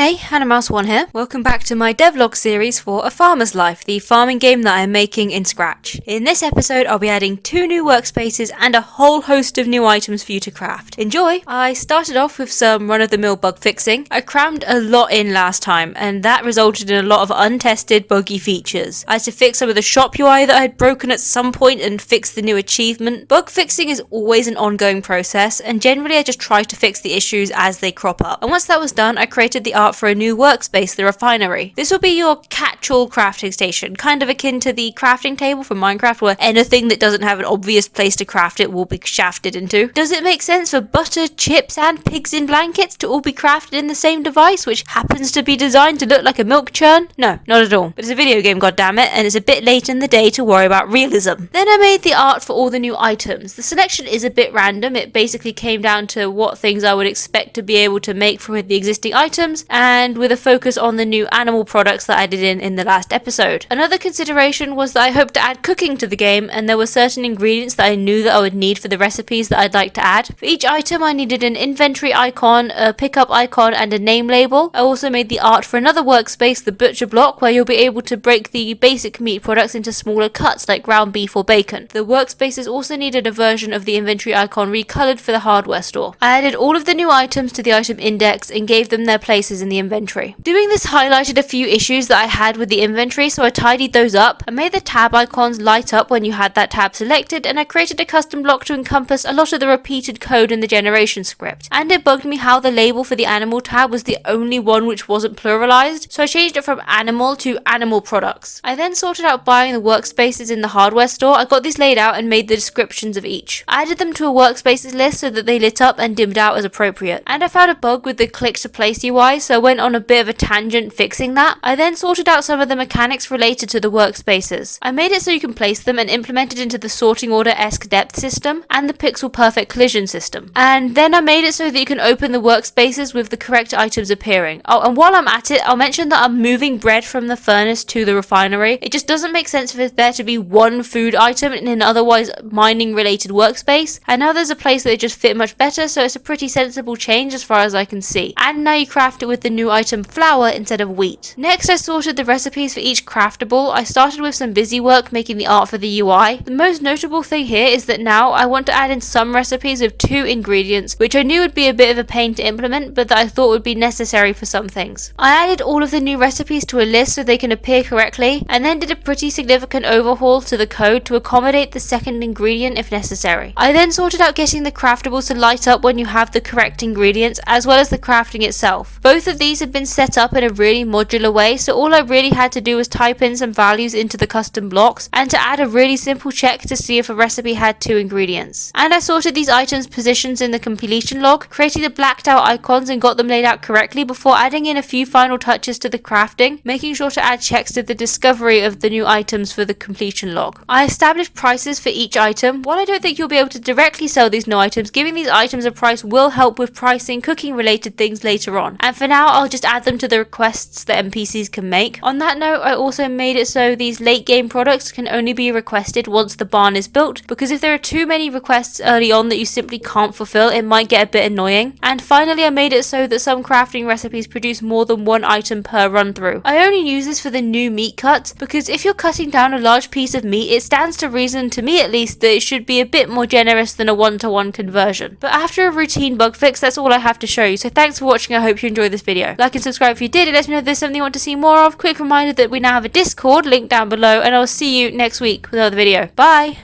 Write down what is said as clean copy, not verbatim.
Hey, HannahMouse1 here. Welcome back to my devlog series for A Farmer's Life, the farming game that I'm making in Scratch. In this episode, I'll be adding 2 new workspaces and a whole host of new items for you to craft. Enjoy! I started off with some run-of-the-mill bug fixing. I crammed a lot in last time, and that resulted in a lot of untested buggy features. I had to fix some of the shop UI that I had broken at some point and fix the new achievement. Bug fixing is always an ongoing process, and generally I just try to fix the issues as they crop up. And once that was done, I created the art for a new workspace, the refinery. This will be your catch-all crafting station, kind of akin to the crafting table from Minecraft, where anything that doesn't have an obvious place to craft it will be shafted into. Does it make sense for butter, chips, and pigs in blankets to all be crafted in the same device, which happens to be designed to look like a milk churn? No, not at all. But it's a video game, goddammit, and it's a bit late in the day to worry about realism. Then I made the art for all the new items. The selection is a bit random. It basically came down to what things I would expect to be able to make from the existing items, and with a focus on the new animal products that I did in the last episode. Another consideration was that I hoped to add cooking to the game, and there were certain ingredients that I knew that I would need for the recipes that I'd like to add. For each item I needed an inventory icon, a pickup icon, and a name label. I also made the art for another workspace, the butcher block, where you'll be able to break the basic meat products into smaller cuts like ground beef or bacon. The workspaces also needed a version of the inventory icon recolored for the hardware store. I added all of the new items to the item index and gave them their places in the inventory. Doing this highlighted a few issues that I had with the inventory, so I tidied those up. I made the tab icons light up when you had that tab selected, and I created a custom block to encompass a lot of the repeated code in the generation script. And it bugged me how the label for the animal tab was the only one which wasn't pluralized, so I changed it from animal to animal products. I then sorted out buying the workspaces in the hardware store. I got these laid out and made the descriptions of each. I added them to a workspaces list so that they lit up and dimmed out as appropriate. And I found a bug with the click to place UI, so I went on a bit of a tangent fixing that. I then sorted out some of the mechanics related to the workspaces. I made it so you can place them and implement it into the sorting order-esque depth system and the pixel perfect collision system. And then I made it so that you can open the workspaces with the correct items appearing. Oh, and while I'm at it, I'll mention that I'm moving bread from the furnace to the refinery. It just doesn't make sense for there to be one food item in an otherwise mining related workspace, and now there's a place that it just fit much better, so it's a pretty sensible change as far as I can see. And now you craft it with the new item flour instead of wheat. Next I sorted the recipes for each craftable. I started with some busy work making the art for the UI. The most notable thing here is that now I want to add in some recipes of 2 ingredients, which I knew would be a bit of a pain to implement, but that I thought would be necessary for some things. I added all of the new recipes to a list so they can appear correctly, and then did a pretty significant overhaul to the code to accommodate the second ingredient if necessary. I then sorted out getting the craftables to light up when you have the correct ingredients, as well as the crafting itself. Both of these have been set up in a really modular way, so all I really had to do was type in some values into the custom blocks and to add a really simple check to see if a recipe had 2 ingredients. And I sorted these items' positions in the completion log, creating the blacked out icons and got them laid out correctly before adding in a few final touches to the crafting, making sure to add checks to the discovery of the new items for the completion log. I established prices for each item. While I don't think you'll be able to directly sell these new items, giving these items a price will help with pricing cooking related things later on. And for now, I'll just add them to the requests that NPCs can make. On that note, I also made it so these late game products can only be requested once the barn is built, because if there are too many requests early on that you simply can't fulfill, it might get a bit annoying. And finally, I made it so that some crafting recipes produce more than 1 item per run through. I only use this for the new meat cuts, because if you're cutting down a large piece of meat, it stands to reason, to me at least, that it should be a bit more generous than a 1-to-1 conversion. But after a routine bug fix, that's all I have to show you, so thanks for watching. I hope you enjoyed this video. Like and subscribe if you did. It lets me know if there's something you want to see more of. Quick reminder that we now have a Discord, link down below, and I'll see you next week with another video. Bye!